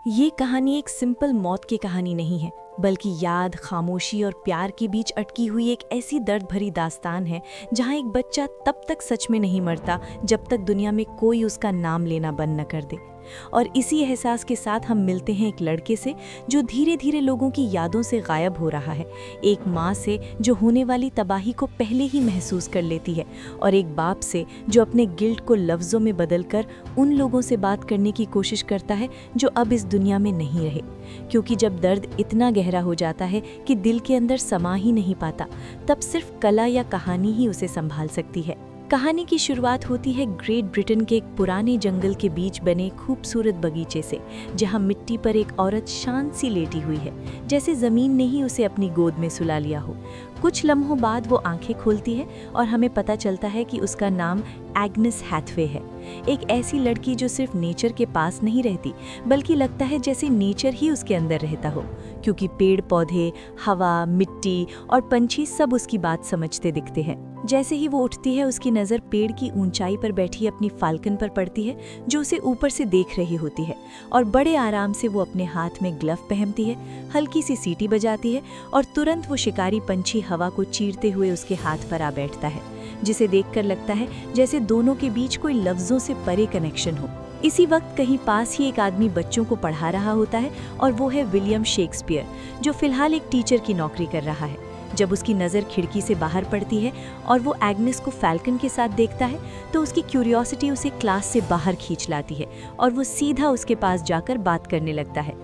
ये कहानी एक सिंपल मौत की कहानी नहीं है, बल्कि याद, खामोशी और प्यार के बीच अटकी हुई एक ऐसी दर्द भरी दास्तान है जहाँ एक बच्चा तब तक सच में नहीं मरता जब तक दुनिया में कोई उसका नाम लेना बंद न कर दे। और इसी एहसास के साथ हम मिलते हैं एक लड़के से जो धीरे धीरे लोगों की यादों से गायब हो रहा है, एक माँ से जो होने वाली तबाही को पहले ही महसूस कर लेती है, और एक बाप से जो अपने गिल्ट को लफ्ज़ों में बदलकर उन लोगों से बात करने की कोशिश करता है जो अब इस दुनिया में नहीं रहे। क्योंकि जब दर्द इतना गहरा हो जाता है कि दिल के अंदर समा ही नहीं पाता, तब सिर्फ कला या कहानी ही उसे संभाल सकती है। कहानी की शुरुआत होती है ग्रेट ब्रिटेन के एक पुराने जंगल के बीच बने खूबसूरत बगीचे से, जहां मिट्टी पर एक औरत शांत सी लेटी हुई है, जैसे ज़मीन ने ही उसे अपनी गोद में सुला लिया हो। कुछ लम्हों बाद वो आंखें खोलती है और हमें पता चलता है कि उसका नाम एग्नेस हैथवे है। एक ऐसी लड़की जो सिर्फ नेचर के पास नहीं रहती, बल्कि लगता है जैसे नेचर ही उसके अंदर रहता हो, क्योंकि पेड़ पौधे, हवा, मिट्टी और पंछी सब उसकी बात समझते दिखते हैं। जैसे ही वो उठती है, उसकी नज़र पेड़ की ऊंचाई पर बैठी अपनी फाल्कन पर पड़ती है, जो उसे ऊपर से देख रही होती है, और बड़े आराम से वो अपने हाथ में ग्लव पहनती है, हल्की सी सीटी बजाती है, और तुरंत वो शिकारी पंछी हवा को चीरते हुए उसके हाथ पर आ बैठता है, जिसे देखकर लगता है जैसे दोनों के बीच कोई लफ्ज़ों से परे कनेक्शन हो। इसी वक्त कहीं पास ही एक आदमी बच्चों को पढ़ा रहा होता है, और वो है विलियम शेक्सपियर, जो फिलहाल एक टीचर की नौकरी कर रहा है। जब उसकी नज़र खिड़की से बाहर पड़ती है और वो एग्नेस को फैल्कन के साथ देखता है, तो उसकी क्यूरियोसिटी उसे क्लास से बाहर खींच लाती है और वो सीधा उसके पास जाकर बात करने लगता है।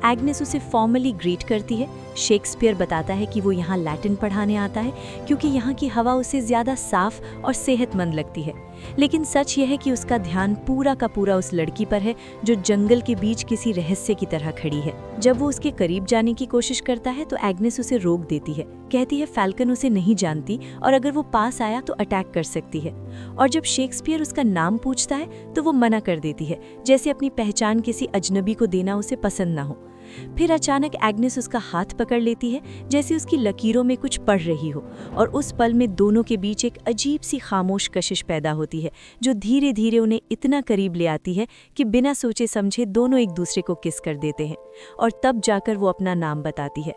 एग्नेस उसे फॉर्मली ग्रीट करती है। शेक्सपियर बताता है कि वो यहाँ लैटिन पढ़ाने आता है क्योंकि यहाँ की हवा उसे ज़्यादा साफ और सेहतमंद लगती है। लेकिन सच यह है कि उसका ध्यान पूरा का पूरा उस लड़की पर है जो जंगल के बीच किसी रहस्य की तरह खड़ी है। जब वो उसके करीब जाने की कोशिश करता है तो एग्नेस उसे रोक देती है, कहती है फैल्कन उसे नहीं जानती और अगर वो पास आया तो अटैक कर सकती है। और जब शेक्सपियर उसका नाम पूछता है तो वो मना कर देती है, जैसे अपनी पहचान किसी अजनबी को देना उसे पसंद ना हो। फिर अचानक एग्नेस उसका हाथ पकड़ लेती है, जैसे उसकी लकीरों में कुछ पढ़ रही हो, और उस पल में दोनों के बीच एक अजीब सी खामोश कशिश पैदा होती है, जो धीरे धीरे उन्हें इतना करीब ले आती है कि बिना सोचे समझे दोनों एक दूसरे को किस कर देते हैं, और तब जाकर वो अपना नाम बताती है।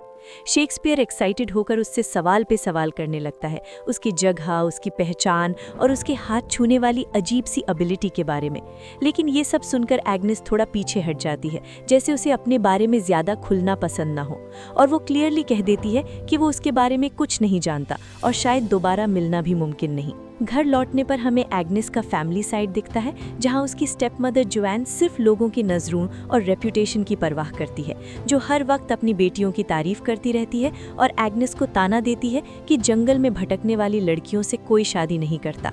शेक्सपियर एक्साइटेड होकर उससे सवाल पे सवाल करने लगता है, उसकी जगह, उसकी पहचान और उसके हाथ छूने वाली अजीब सी एबिलिटी के बारे में। लेकिन ये सब सुनकर एग्नेस थोड़ा पीछे हट जाती है, जैसे उसे अपने बारे में ज़्यादा खुलना पसंद ना हो, और वो क्लियरली कह देती है कि वो उसके बारे में कुछ नहीं जानता और शायद दोबारा मिलना भी मुमकिन नहीं। घर लौटने पर हमें एग्नेस का फैमिली साइड दिखता है, जहां उसकी स्टेप मदर जोएन सिर्फ लोगों की नज़रों और रेप्यूटेशन की परवाह करती है, जो हर वक्त अपनी बेटियों की तारीफ करती रहती है और एग्नेस को ताना देती है कि जंगल में भटकने वाली लड़कियों से कोई शादी नहीं करता।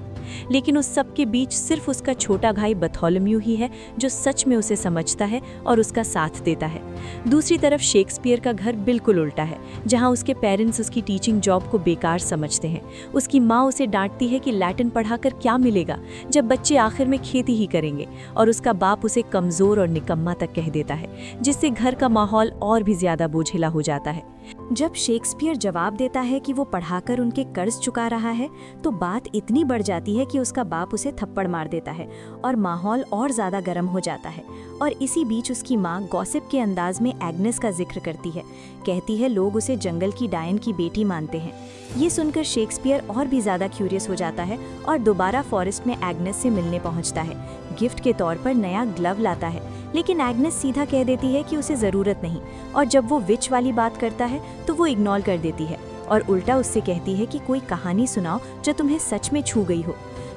लेकिन उस सब के बीच सिर्फ उसका छोटा भाई बर्थोलोम्यू ही है जो सच में उसे समझता है और उसका साथ देता है। दूसरी तरफ शेक्सपियर का घर बिल्कुल उल्टा है, जहां उसके पेरेंट्स उसकी टीचिंग जॉब को बेकार समझते हैं। उसकी माँ उसे डांटती है कि लैटिन पढ़ाकर क्या मिलेगा जब बच्चे आखिर में खेती ही करेंगे, और उसका बाप उसे कमज़ोर और निकम्मा तक कह देता है, जिससे घर का माहौल और भी ज़्यादा बोझिला हो जाता है। जब शेक्सपियर जवाब देता है कि वो पढ़ाकर उनके कर्ज चुका रहा है, तो बात इतनी बढ़ जाती है कि उसका बाप उसे थप्पड़ मार देता है और माहौल और ज़्यादा गर्म हो जाता है। और इसी बीच उसकी माँ गॉसिप के अंदाज में एग्नेस का जिक्र करती है, कहती है लोग उसे जंगल की डायन की बेटी मानते हैं। ये सुनकर शेक्सपियर और भी ज़्यादा क्यूरियस हो जाता है और दोबारा फॉरेस्ट में एग्नेस से मिलने पहुंचता है। गिफ्ट के तौर पर नया ग्लव लाता है, लेकिन एग्नेस सीधा कह देती है कि उसे ज़रूरत नहीं, और जब वो विच वाली बात करता है तो वो इग्नोर कर देती है और उल्टा उससे कहती है कि कोई कहानी सुनाओ जो तुम्हें सच में छू गई हो।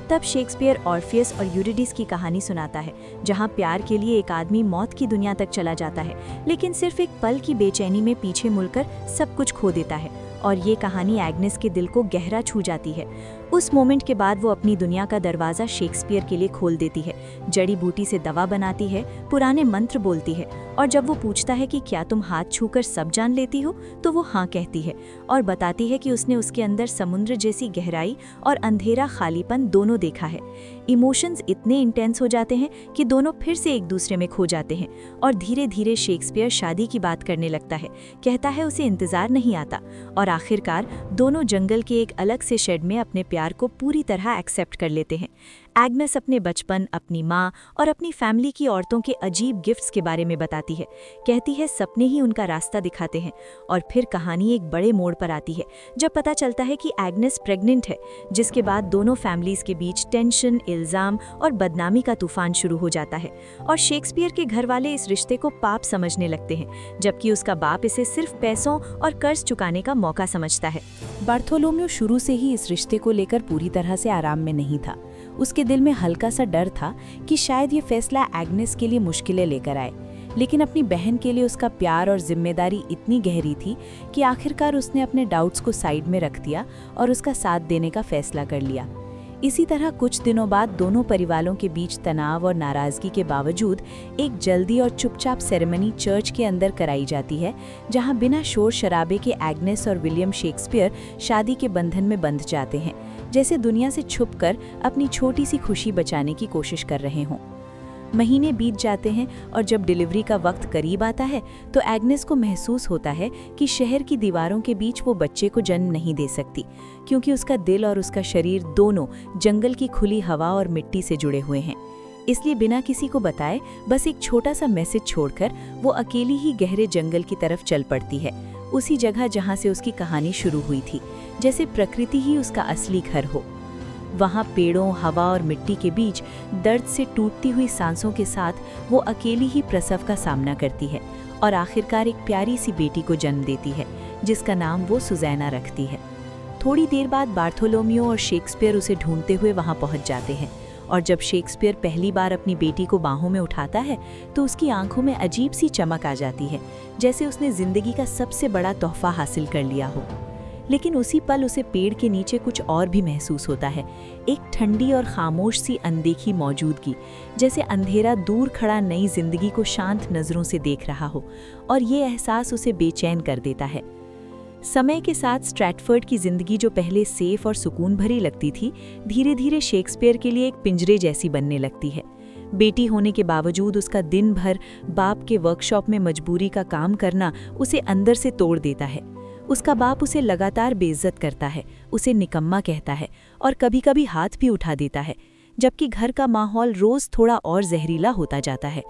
तब शेक्सपियर ऑर्फियस और यूरिडिस की कहानी सुनाता है, जहां प्यार के लिए एक आदमी मौत की दुनिया तक चला जाता है, लेकिन सिर्फ एक पल की बेचैनी में पीछे मुड़कर सब कुछ खो देता है। और ये कहानी एग्नेस के दिल को गहरा छू जाती है। उस मोमेंट के बाद वो अपनी दुनिया का दरवाज़ा शेक्सपियर के लिए खोल देती है, जड़ी बूटी से दवा बनाती है, पुराने मंत्र बोलती है, और जब वो पूछता है कि क्या तुम हाथ छूकर सब जान लेती हो, तो वो हाँ कहती है और बताती है कि उसने उसके अंदर समुद्र जैसी गहराई और अंधेरा खालीपन दोनों देखा है। इमोशंस इतने इंटेंस हो जाते हैं कि दोनों फिर से एक दूसरे में खो जाते हैं, और धीरे धीरे शेक्सपियर शादी की बात करने लगता है, कहता है उसे इंतज़ार नहीं आता, और आखिरकार दोनों जंगल के एक अलग से शेड में अपने प्यार को पूरी तरह एक्सेप्ट कर लेते हैं। एग्नेस अपने बचपन, अपनी माँ और अपनी फैमिली की औरतों के अजीब गिफ्ट्स के बारे में बताती है। कहती है सपने ही उनका रास्ता दिखाते हैं। और फिर कहानी एक बड़े मोड़ पर आती है जब पता चलता है कि एग्नेस प्रेग्नेंट है, जिसके बाद दोनों फैमिलीज के बीच टेंशन, इल्जाम और बदनामी का तूफान शुरू हो जाता है। और शेक्सपियर के घर वाले इस रिश्ते को पाप समझने लगते हैं, जबकि उसका बाप इसे सिर्फ पैसों और कर्ज चुकाने का मौका समझता है। बार्थोलोम्यू शुरू से ही इस रिश्ते को लेकर पूरी तरह से आराम में नहीं था। उसके दिल में हल्का सा डर था कि शायद ये फैसला एग्नेस के लिए मुश्किलें लेकर आए, लेकिन अपनी बहन के लिए उसका प्यार और जिम्मेदारी इतनी गहरी थी कि आखिरकार उसने अपने डाउट्स को साइड में रख दिया और उसका साथ देने का फैसला कर लिया। इसी तरह कुछ दिनों बाद दोनों परिवारों के बीच तनाव और नाराजगी के बावजूद एक जल्दी और चुपचाप सेरेमनी चर्च के अंदर कराई जाती है, जहां बिना शोर शराबे के एग्नेस और विलियम शेक्सपियर शादी के बंधन में बंध जाते हैं, जैसे दुनिया से छुपकर अपनी छोटी सी खुशी बचाने की कोशिश कर रहे हों। महीने बीत जाते हैं और जब डिलीवरी का वक्त करीब आता है तो एग्नेस को महसूस होता है कि शहर की दीवारों के बीच वो बच्चे को जन्म नहीं दे सकती, क्योंकि उसका दिल और उसका शरीर दोनों जंगल की खुली हवा और मिट्टी से जुड़े हुए हैं। इसलिए बिना किसी को बताए बस एक छोटा सा मैसेज छोड़कर वो अकेली ही गहरे जंगल की तरफ चल पड़ती है, उसी जगह जहाँ से उसकी कहानी शुरू हुई थी, जैसे प्रकृति ही उसका असली घर हो। वहाँ पेड़ों, हवा और मिट्टी के बीच दर्द से टूटती हुई सांसों के साथ वो अकेली ही प्रसव का सामना करती है और आखिरकार एक प्यारी सी बेटी को जन्म देती है, जिसका नाम वो सुज़ैना रखती है। थोड़ी देर बाद बार्थोलोम्यू और शेक्सपियर उसे ढूंढते हुए वहाँ पहुँच जाते हैं, और जब शेक्सपियर पहली बार अपनी बेटी को बाहों में उठाता है तो उसकी आंखों में अजीब सी चमक आ जाती है, जैसे उसने जिंदगी का सबसे बड़ा तोहफा हासिल कर लिया हो। लेकिन उसी पल उसे पेड़ के नीचे कुछ और भी महसूस होता है, एक ठंडी और खामोश सी अनदेखी मौजूदगी, जैसे अंधेरा दूर खड़ा नई जिंदगी को शांत नज़रों से देख रहा हो, और ये एहसास उसे बेचैन कर देता है। समय के साथ स्ट्रैटफर्ड की जिंदगी जो पहले सेफ और सुकून भरी लगती थी, धीरे धीरे शेक्सपियर के लिए एक पिंजरे जैसी बनने लगती है। बेटी होने के बावजूद उसका दिन भर बाप के वर्कशॉप में मजबूरी का काम करना उसे अंदर से तोड़ देता है। उसका बाप उसे लगातार बेइज्जत करता है, उसे निकम्मा कहता है और कभी-कभी हाथ भी उठा देता है, जबकि घर का माहौल रोज थोड़ा और जहरीला होता जाता है।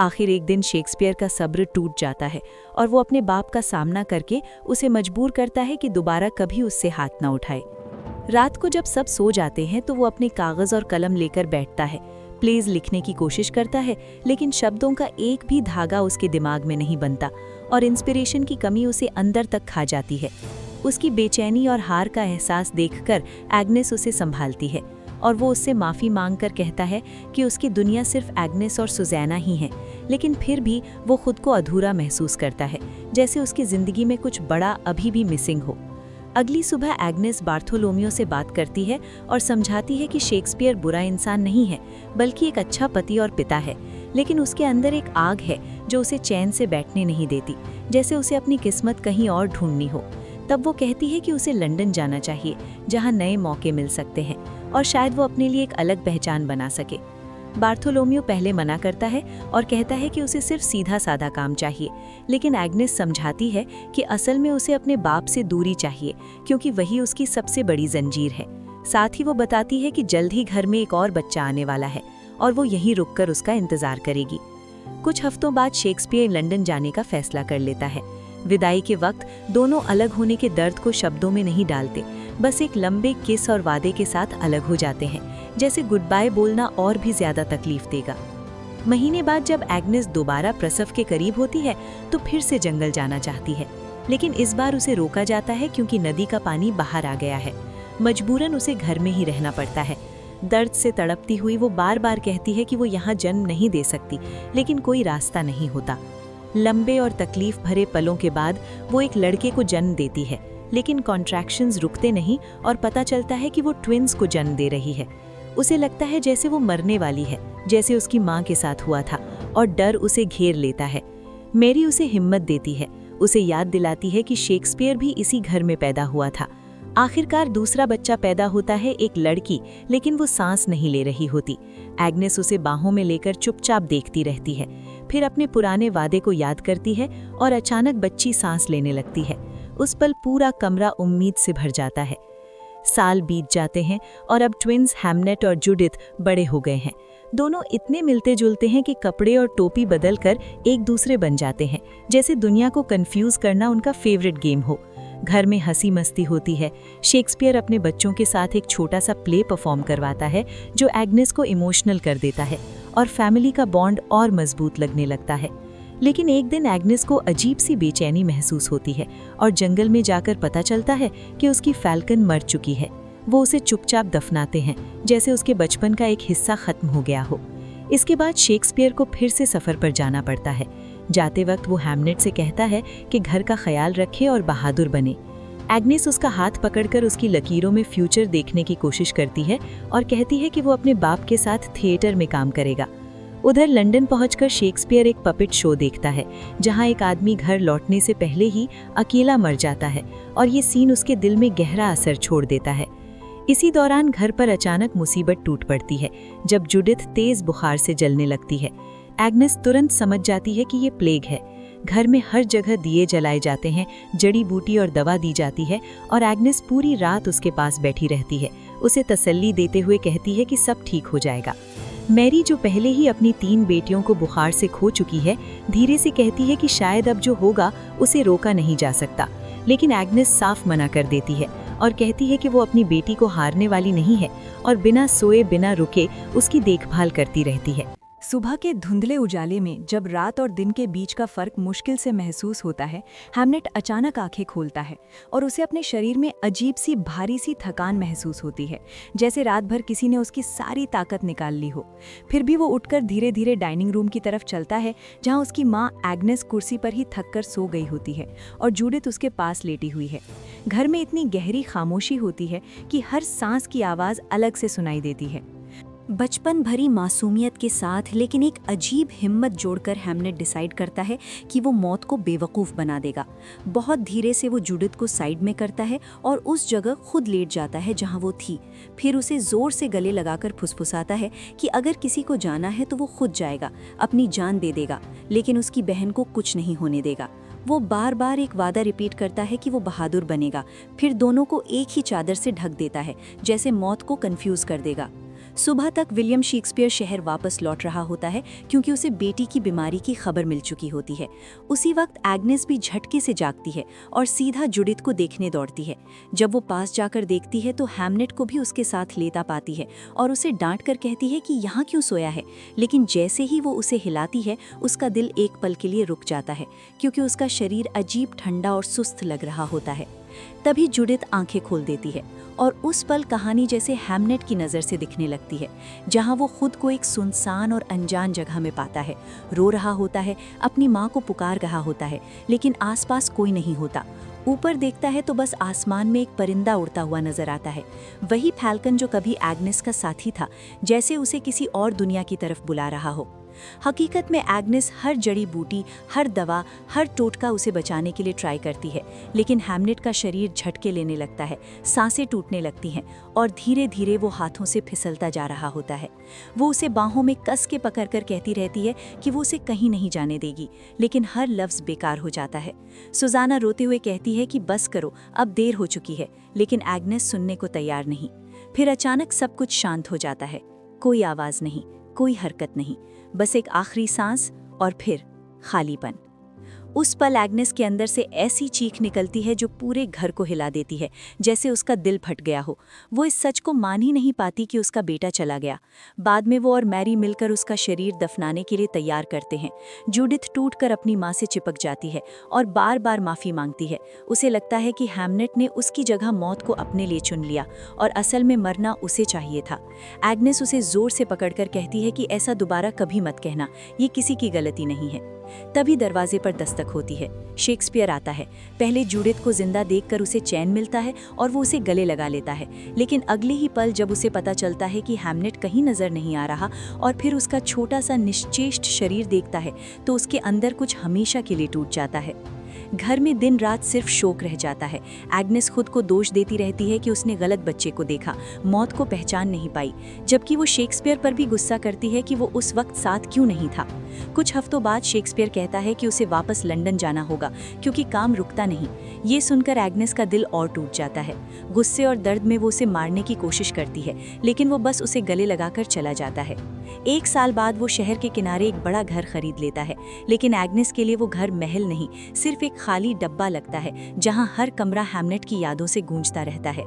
आखिर एक दिन शेक्सपियर का सब्र टूट जाता है और वो अपने बाप का सामना करके उसे मजबूर करता है कि दोबारा कभी उससे हाथ न उठाए। रात को जब सब सो जाते हैं तो वो अपने कागज और कलम लेकर बैठता है, प्लेज लिखने की कोशिश करता है, लेकिन शब्दों का एक भी धागा उसके दिमाग में नहीं बनता और इंस्पिरेशन की कमी उसे अंदर तक खा जाती है। उसकी बेचैनी और हार का एहसास देखकर एग्नेस उसे संभालती है और वो उससे माफ़ी मांगकर कहता है कि उसकी दुनिया सिर्फ एग्नेस और सुज़ैना ही है, लेकिन फिर भी वो खुद को अधूरा महसूस करता है, जैसे उसकी ज़िंदगी में कुछ बड़ा अभी भी मिसिंग हो। अगली सुबह एग्नेस बार्थोलोम्यू से बात करती है और समझाती है कि शेक्सपियर बुरा इंसान नहीं है, बल्कि एक अच्छा पति और पिता है, लेकिन उसके अंदर एक आग है जो उसे चैन से बैठने नहीं देती, जैसे उसे अपनी किस्मत कहीं और ढूंढनी हो। तब वो कहती है कि उसे लंदन जाना चाहिए, जहां नए मौके मिल सकते हैं और शायद वो अपने लिए एक अलग पहचान बना सके। बार्थोलोम्यू पहले मना करता है और कहता है कि उसे सिर्फ सीधा साधा काम चाहिए, लेकिन एग्नेस समझाती है कि असल में उसे अपने बाप से दूरी चाहिए, क्योंकि वही उसकी सबसे बड़ी जंजीर है। साथ ही वो बताती है कि जल्द ही घर में एक और बच्चा आने वाला है और वो यहीं रुककर उसका इंतजार करेगी। कुछ हफ्तों बाद शेक्सपियर लंदन जाने का फैसला कर लेता है। विदाई के वक्त दोनों अलग होने के दर्द को शब्दों में नहीं डालते, बस एक लंबे किस और वादे के साथ अलग हो जाते हैं, जैसे गुड बाय बोलना और भी ज्यादा तकलीफ देगा। महीने बाद जब एग्नेस दोबारा प्रसव के करीब होती है तो फिर से जंगल जाना चाहती है, लेकिन इस बार उसे रोका जाता है क्योंकि नदी का पानी बाहर आ गया है। मजबूरन उसे घर में ही रहना पड़ता है। दर्द से तड़पती हुई वो बार बार कहती है कि वो यहाँ जन्म नहीं दे सकती, लेकिन कोई रास्ता नहीं होता। लंबे और तकलीफ भरे पलों के बाद वो एक लड़के को जन्म देती है, लेकिन कॉन्ट्रैक्शंस रुकते नहीं और पता चलता है कि वो ट्विन्स को जन्म दे रही है। उसे लगता है जैसे वो मरने वाली है, जैसे उसकी माँ के साथ हुआ था, और डर उसे घेर लेता है। मैरी उसे हिम्मत देती है, उसे याद दिलाती है कि शेक्सपियर भी इसी घर में पैदा हुआ था। आखिरकार दूसरा बच्चा पैदा होता है, एक लड़की, लेकिन वो सांस नहीं ले रही होती। एग्नेस उसे बाहों में लेकर चुपचाप देखती रहती है, फिर अपने पुराने वादे को याद करती है और अचानक बच्ची सांस लेने लगती है। उस पल पूरा कमरा उम्मीद से भर जाता है। साल बीत जाते हैं और अब ट्विन्स हैमनेट और जूडिथ बड़े हो गए हैं। दोनों इतने मिलते जुलते हैं कि कपड़े और टोपी बदलकर एक दूसरे बन जाते हैं, जैसे दुनिया को कंफ्यूज करना उनका फेवरेट गेम हो। घर में हंसी मस्ती होती है। शेक्सपियर अपने बच्चों के साथ एक छोटा सा प्ले परफॉर्म करवाता है जो एग्नेस को इमोशनल कर देता है और फैमिली का बॉन्ड और मजबूत लगने लगता है। लेकिन एक दिन एग्नेस को अजीब सी बेचैनी महसूस होती है और जंगल में जाकर पता चलता है कि उसकी फैल्कन मर चुकी है। वो उसे चुपचाप दफनाते हैं, जैसे उसके बचपन का एक हिस्सा खत्म हो गया हो। इसके बाद शेक्सपियर को फिर से सफर पर जाना पड़ता है। जाते वक्त वो हैमनेट से कहता है कि घर का ख्याल रखे और बहादुर बने। एग्नेस उसका हाथ पकड़कर उसकी लकीरों में फ्यूचर देखने की कोशिश करती है और कहती है कि वो अपने बाप के साथ थिएटर में काम करेगा। उधर लंदन पहुंचकर शेक्सपियर एक पपेट शो देखता है, जहां एक आदमी घर लौटने से पहले ही अकेला मर जाता है और ये सीन उसके दिल में गहरा असर छोड़ देता है। इसी दौरान घर पर अचानक मुसीबत टूट पड़ती है जब जूडिथ तेज बुखार से जलने लगती है। एग्नेस तुरंत समझ जाती है कि ये प्लेग है। घर में हर जगह दिए जलाए जाते हैं, जड़ी बूटी और दवा दी जाती है और एग्नेस पूरी रात उसके पास बैठी रहती है, उसे तसल्ली देते हुए कहती है कि सब ठीक हो जाएगा। मैरी, जो पहले ही अपनी 3 बेटियों को बुखार से खो चुकी है, धीरे से कहती है कि शायद अब जो होगा उसे रोका नहीं जा सकता। लेकिन एग्नेस साफ मना कर देती है और कहती है कि वो अपनी बेटी को हारने वाली नहीं है और बिना सोए बिना रुके उसकी देखभाल करती रहती है। सुबह के धुंधले उजाले में जब रात और दिन के बीच का फर्क मुश्किल से महसूस होता है, हैमनेट अचानक आंखें खोलता है और उसे अपने शरीर में अजीब सी भारी सी थकान महसूस होती है, जैसे रात भर किसी ने उसकी सारी ताकत निकाल ली हो। फिर भी वो उठकर धीरे धीरे डाइनिंग रूम की तरफ चलता है, जहाँ उसकी माँ एग्नेस कुर्सी पर ही थक कर सो गई होती है और जूडिथ उसके पास लेटी हुई है। घर में इतनी गहरी खामोशी होती है कि हर सांस की आवाज़ अलग से सुनाई देती है। बचपन भरी मासूमियत के साथ लेकिन एक अजीब हिम्मत जोड़कर हैमनेट डिसाइड करता है कि वो मौत को बेवकूफ़ बना देगा। बहुत धीरे से वो जूडिथ को साइड में करता है और उस जगह खुद लेट जाता है जहां वो थी। फिर उसे ज़ोर से गले लगाकर फुसफुसाता है कि अगर किसी को जाना है तो वो खुद जाएगा, अपनी जान दे देगा, लेकिन उसकी बहन को कुछ नहीं होने देगा। वो बार बार एक वादा रिपीट करता है कि वो बहादुर बनेगा, फिर दोनों को एक ही चादर से ढक देता है, जैसे मौत को कंफ्यूज कर देगा। सुबह तक विलियम शेक्सपियर शहर वापस लौट रहा होता है क्योंकि उसे बेटी की बीमारी की खबर मिल चुकी होती है। उसी वक्त एग्नेस भी झटके से जागती है और सीधा जूडिथ को देखने दौड़ती है। जब वो पास जाकर देखती है तो हैमनेट को भी उसके साथ लेता पाती है और उसे डांट कर कहती है कि यहाँ क्यों सोया है। लेकिन जैसे ही वो उसे हिलाती है, उसका दिल एक पल के लिए रुक जाता है क्योंकि उसका शरीर अजीब ठंडा और सुस्त लग रहा होता है। तभी जूडिथ आंखें खोल देती है और उस पल कहानी जैसे हैमनेट की नज़र से दिखने लगती है, जहां वो खुद को एक सुनसान और अनजान जगह में पाता है। रो रहा होता है, अपनी माँ को पुकार रहा होता है, लेकिन आसपास कोई नहीं होता। ऊपर देखता है तो बस आसमान में एक परिंदा उड़ता हुआ नजर आता है, वही फैल्कन जो कभी एग्नेस का साथी था, जैसे उसे किसी और दुनिया की तरफ बुला रहा हो। हकीकत में एग्नेस हर जड़ी बूटी, हर दवा, हर टोटका उसे बचाने के लिए ट्राई करती है, लेकिन हैमनेट का शरीर झटके लेने लगता है, सांसें टूटने लगती हैं और धीरे धीरे वो हाथों से फिसलता जा रहा होता है। वो उसे बाहों में कस के पकड़कर कहती रहती है कि वो उसे कहीं नहीं जाने देगी, लेकिन हर लफ्ज़ बेकार हो जाता है। सुजाना रोते हुए कहती है कि बस करो, अब देर हो चुकी है, लेकिन एग्नेस सुनने को तैयार नहीं। फिर अचानक सब कुछ शांत हो जाता है, कोई आवाज़ नहीं, कोई हरकत नहीं, बस एक आखिरी सांस और फिर खालीपन। उस पल एग्नेस के अंदर से ऐसी चीख निकलती है जो पूरे घर को हिला देती है, जैसे उसका दिल फट गया हो। वो इस सच को मान ही नहीं पाती कि उसका बेटा चला गया। बाद में वो और मैरी मिलकर उसका शरीर दफनाने के लिए तैयार करते हैं। जूडिथ टूटकर अपनी माँ से चिपक जाती है और बार बार माफ़ी मांगती है। उसे लगता है कि हैमनेट ने उसकी जगह मौत को अपने लिए चुन लिया और असल में मरना उसे चाहिए था। एग्नेस उसे जोर से पकड़कर कहती है कि ऐसा दोबारा कभी मत कहना, ये किसी की गलती नहीं है। तभी दरवाजे पर दस्तक होती है। शेक्सपियर आता है। पहले जूडिथ को जिंदा देखकर उसे चैन मिलता है और वो उसे गले लगा लेता है, लेकिन अगले ही पल जब उसे पता चलता है कि हैमनेट कहीं नजर नहीं आ रहा और फिर उसका छोटा सा निश्चेष्ट शरीर देखता है, तो उसके अंदर कुछ हमेशा के लिए टूट जाता है। घर में दिन रात सिर्फ शोक रह जाता है। एग्नेस खुद को दोष देती रहती है कि उसने गलत बच्चे को देखा, मौत को पहचान नहीं पाई, जबकि वो शेक्सपियर पर भी गुस्सा करती है कि वो उस वक्त साथ क्यों नहीं था। कुछ हफ्तों बाद शेक्सपियर कहता है कि उसे वापस लंदन जाना होगा क्योंकि काम रुकता नहीं। ये सुनकर एग्नेस का दिल और टूट जाता है। गुस्से और दर्द में वो उसे मारने की कोशिश करती है, लेकिन वो बस उसे गले लगाकर चला जाता है। 1 साल बाद वो शहर के किनारे एक बड़ा घर खरीद लेता है, लेकिन एग्नेस के लिए वो घर महल नहीं, सिर्फ एक खाली डब्बा लगता है जहां हर कमरा हैमलेट की यादों से गूंजता रहता है।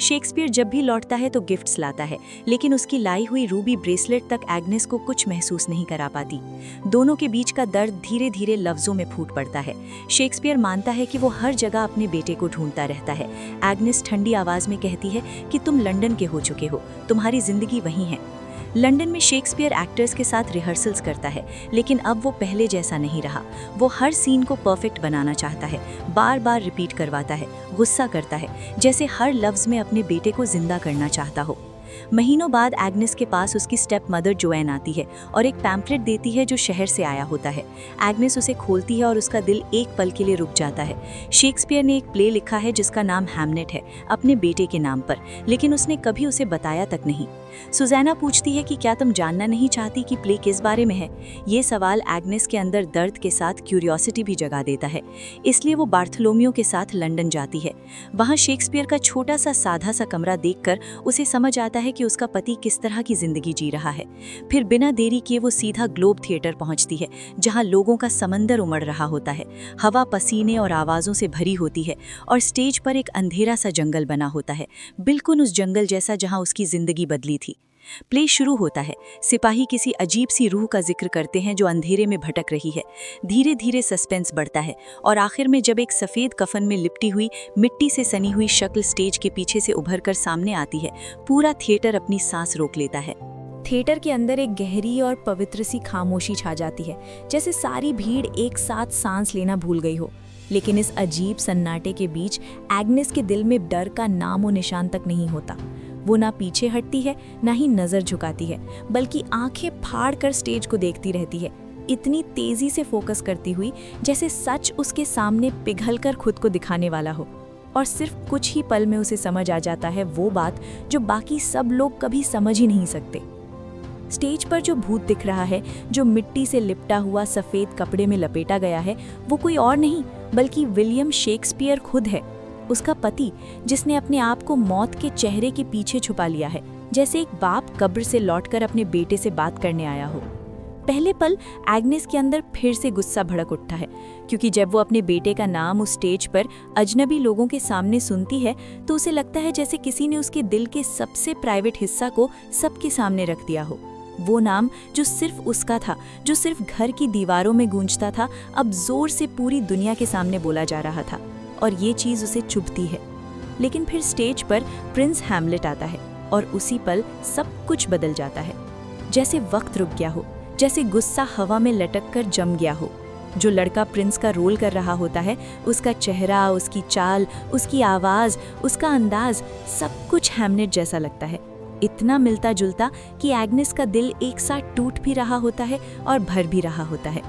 शेक्सपियर जब भी लौटता है तो गिफ्ट्स लाता है, लेकिन उसकी लाई हुई रूबी ब्रेसलेट तक एग्नेस को कुछ महसूस नहीं करा पाती। दोनों के बीच का दर्द धीरे धीरे लफ्जों में फूट पड़ता है। शेक्सपियर मानता है कि वो हर जगह अपने बेटे को ढूंढता रहता है। एग्नेस ठंडी आवाज में कहती है कि तुम लंदन के हो चुके हो, तुम्हारी जिंदगी वहीं है। लंदन में शेक्सपियर एक्टर्स के साथ रिहर्सल्स करता है, लेकिन अब वो पहले जैसा नहीं रहा। वो हर सीन को परफेक्ट बनाना चाहता है, बार बार रिपीट करवाता है, गुस्सा करता है, जैसे हर लफ्ज में अपने बेटे को जिंदा करना चाहता हो। महीनों बाद एग्नेस के पास उसकी स्टेप मदर जोएन आती है और एक पैम्फलेट देती है जो शहर से आया होता है। एग्नेस उसे खोलती है और उसका दिल एक पल के लिए रुक जाता है। शेक्सपियर ने एक प्ले लिखा है जिसका नाम हैमलेट है, अपने बेटे के नाम पर, लेकिन उसने कभी उसे बताया तक नहीं। सुज़ैना पूछती है कि क्या तुम जानना नहीं चाहती कि प्ले किस बारे में है? ये सवाल एग्नेस के अंदर दर्द के साथ क्यूरियोसिटी भी जगा देता है। इसलिए वो बार्थोलोम्यू के साथ लंदन जाती है। वहाँ शेक्सपियर का छोटा सा साधा सा कमरा देखकर उसे समझ आता है कि उसका पति किस तरह की जिंदगी जी रहा है। फिर बिना देरी किए वो सीधा ग्लोब थिएटर पहुंचती है, जहां लोगों का समंदर उमड़ रहा होता है। हवा पसीने और आवाज़ों से भरी होती है और स्टेज पर एक अंधेरा सा जंगल बना होता है, बिल्कुल उस जंगल जैसा जहां उसकी जिंदगी बदली थी। प्ले शुरू होता है। सिपाही किसी अजीब सी रूह का जिक्र करते हैं जो अंधेरे में भटक रही है। धीरे धीरे सस्पेंस बढ़ता है और आखिर में जब एक सफ़ेद कफन में लिपटी हुई मिट्टी से सनी हुई शक्ल स्टेज के पीछे से उभरकर सामने आती है, पूरा थिएटर अपनी सांस रोक लेता है। थिएटर के अंदर एक गहरी और पवित्र सी खामोशी छा जाती है, जैसे सारी भीड़ एक साथ सांस लेना भूल गई हो। लेकिन इस अजीब सन्नाटे के बीच एग्नेस के दिल में डर का नामो निशान तक नहीं होता। वो ना पीछे हटती है, ना ही नजर झुकाती है, बल्कि आंखें फाड़ कर स्टेज को देखती रहती है, इतनी तेजी से फोकस करती हुई जैसे सच उसके सामने पिघलकर खुद को दिखाने वाला हो। और सिर्फ कुछ ही पल में उसे समझ आ जाता है वो बात जो बाकी सब लोग कभी समझ ही नहीं सकते। स्टेज पर जो भूत दिख रहा है, जो मिट्टी से लिपटा हुआ सफेद कपड़े में लपेटा गया है, वो कोई और नहीं बल्कि विलियम शेक्सपियर खुद है, उसका पति, जिसने अपने आप को मौत के चेहरे के पीछे छुपा लिया है, जैसे एक बाप कब्र से लौटकर अपने बेटे से बात करने आया हो। पहले पल एग्नेस के अंदर फिर से गुस्सा भड़क उठता है, क्योंकि जब वो अपने बेटे का नाम उस स्टेज पर अजनबी लोगों के सामने सुनती है तो उसे लगता है जैसे किसी ने उसके दिल के सबसे प्राइवेट हिस्सा को सबके सामने रख दिया हो। वो नाम जो सिर्फ उसका था, जो सिर्फ घर की दीवारों में गूंजता था, अब जोर से पूरी दुनिया के सामने बोला जा रहा था, और ये चीज़ उसे चुभती है। लेकिन फिर स्टेज पर प्रिंस हैमलेट आता है और उसी पल सब कुछ बदल जाता है। जैसे वक्त रुक गया हो, जैसे गुस्सा हवा में लटक कर जम गया हो। जो लड़का प्रिंस का रोल कर रहा होता है, उसका चेहरा, उसकी चाल, उसकी आवाज़, उसका अंदाज, सब कुछ हैमलेट जैसा लगता है, इतना मिलता जुलता कि एग्नेस का दिल एक साथ टूट भी रहा होता है और भर भी रहा होता है।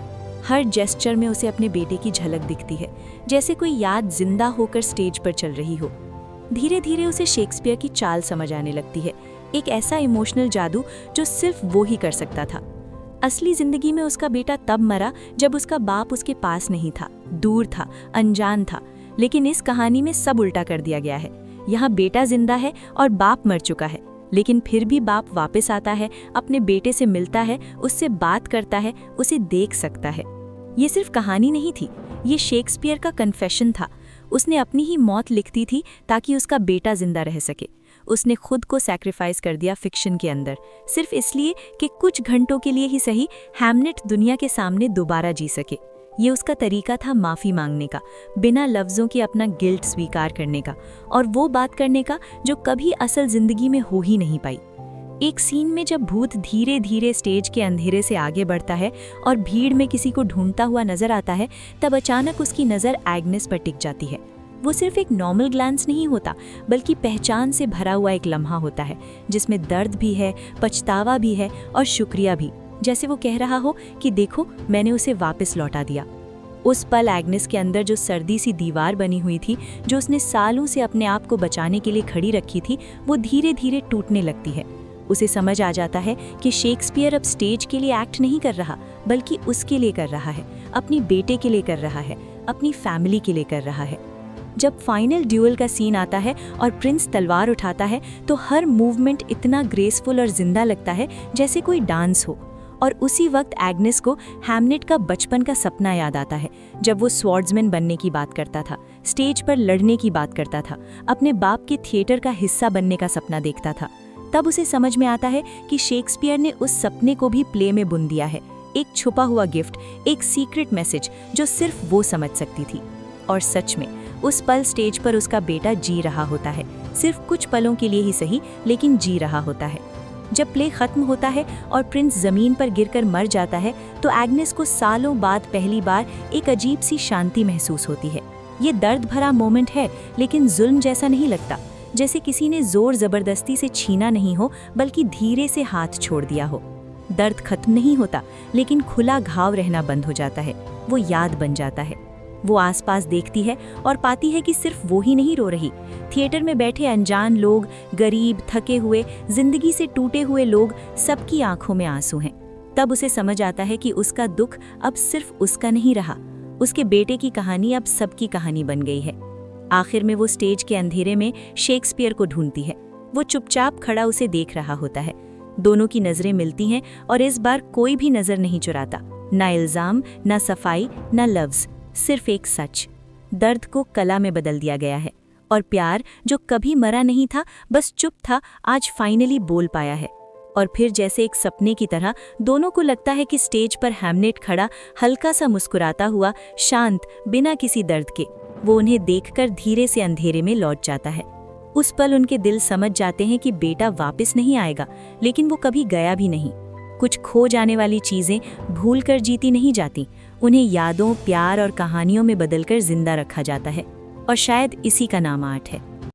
हर जेस्चर में उसे अपने बेटे की झलक दिखती है, जैसे कोई याद जिंदा होकर स्टेज पर चल रही हो। धीरे धीरे उसे शेक्सपियर की चाल समझ आने लगती है, एक ऐसा इमोशनल जादू जो सिर्फ वो ही कर सकता था। असली जिंदगी में उसका बेटा तब मरा जब उसका बाप उसके पास नहीं था, दूर था, अनजान था। लेकिन इस कहानी में सब उल्टा कर दिया गया है। यहाँ बेटा जिंदा है और बाप मर चुका है, लेकिन फिर भी बाप वापस आता है, अपने बेटे से मिलता है, उससे बात करता है, उसे देख सकता है। ये सिर्फ कहानी नहीं थी, ये शेक्सपियर का कन्फेशन था। उसने अपनी ही मौत लिखती थी ताकि उसका बेटा जिंदा रह सके। उसने खुद को सैक्रिफाइस कर दिया फिक्शन के अंदर, सिर्फ इसलिए कि कुछ घंटों के लिए ही सही हैमलेट दुनिया के सामने दोबारा जी सके। ये उसका तरीका था माफ़ी मांगने का, बिना लफ्ज़ों के अपना गिल्ट स्वीकार करने का, और वो बात करने का जो कभी असल ज़िंदगी में हो ही नहीं पाई। एक सीन में जब भूत धीरे धीरे स्टेज के अंधेरे से आगे बढ़ता है और भीड़ में किसी को ढूंढता हुआ नजर आता है, तब अचानक उसकी नज़र एग्नेस पर टिक जाती है। वो सिर्फ एक नॉर्मल ग्लांस नहीं होता, बल्कि पहचान से भरा हुआ एक लम्हा होता है, जिसमें दर्द भी है, पछतावा भी है और शुक्रिया भी, जैसे वो कह रहा हो कि देखो मैंने उसे वापस लौटा दिया। उस पल एग्नेस के अंदर जो सर्दी सी दीवार बनी हुई थी, जो उसने सालों से अपने आप को बचाने के लिए खड़ी रखी थी, वो धीरे धीरे टूटने लगती है। उसे समझ आ जाता है कि शेक्सपियर अब स्टेज के लिए एक्ट नहीं कर रहा, बल्कि उसके लिए कर रहा है, अपनी बेटे के लिए कर रहा है, अपनी फैमिली के लिए कर रहा है। जब फाइनल ड्यूअल का सीन आता है और प्रिंस तलवार उठाता है तो हर मूवमेंट इतना ग्रेसफुल और जिंदा लगता है जैसे कोई डांस हो। और उसी वक्त एग्नेस को हैमलेट का बचपन का सपना याद आता है, जब वो स्वॉर्ड्समैन बनने की बात करता था, स्टेज पर लड़ने की बात करता था, अपने बाप के थिएटर का हिस्सा बनने का सपना देखता था। तब उसे समझ में आता है कि शेक्सपियर ने उस सपने को भी प्ले में बुन दिया है, एक छुपा हुआ गिफ्ट, एक सीक्रेट मैसेज जो सिर्फ वो समझ सकती थी। और सच में उस पल स्टेज पर उसका बेटा जी रहा होता है, सिर्फ कुछ पलों के लिए ही सही, लेकिन जी रहा होता है। जब प्ले खत्म होता है और प्रिंस जमीन पर गिरकर मर जाता है तो एग्नेस को सालों बाद पहली बार एक अजीब सी शांति महसूस होती है। ये दर्द भरा मोमेंट है, लेकिन जुल्म जैसा नहीं लगता, जैसे किसी ने जोर जबरदस्ती से छीना नहीं हो, बल्कि धीरे से हाथ छोड़ दिया हो। दर्द खत्म नहीं होता, लेकिन खुला घाव रहना बंद हो जाता है, वो याद बन जाता है। वो आसपास देखती है और पाती है कि सिर्फ वो ही नहीं रो रही। थिएटर में बैठे अनजान लोग, गरीब, थके हुए, जिंदगी से टूटे हुए लोग, सबकी आंखों में आंसू हैं। तब उसे समझ आता है कि उसका दुख अब सिर्फ उसका नहीं रहा, उसके बेटे की कहानी अब सबकी कहानी बन गई है। आखिर में वो स्टेज के अंधेरे में शेक्सपियर को ढूंढती है। वो चुपचाप खड़ा उसे देख रहा होता है। दोनों की नजरें मिलती हैं और इस बार कोई भी नजर नहीं चुराता, ना इल्जाम, ना सफाई, ना लफ्ज, सिर्फ एक सच। दर्द को कला में बदल दिया गया है और प्यार जो कभी मरा नहीं था, बस चुप था, आज फाइनली बोल पाया है। और फिर जैसे एक सपने की तरह दोनों को लगता है कि स्टेज पर हैमलेट खड़ा, हल्का सा मुस्कुराता हुआ, शांत, बिना किसी दर्द के। वो उन्हें देखकर धीरे से अंधेरे में लौट जाता है। उस पल उनके दिल समझ जाते हैं कि बेटा वापस नहीं आएगा, लेकिन वो कभी गया भी नहीं। कुछ खो जाने वाली चीजें भूल कर जीती नहीं जाती, उन्हें यादों, प्यार और कहानियों में बदलकर जिंदा रखा जाता है। और शायद इसी का नाम आर्ट है।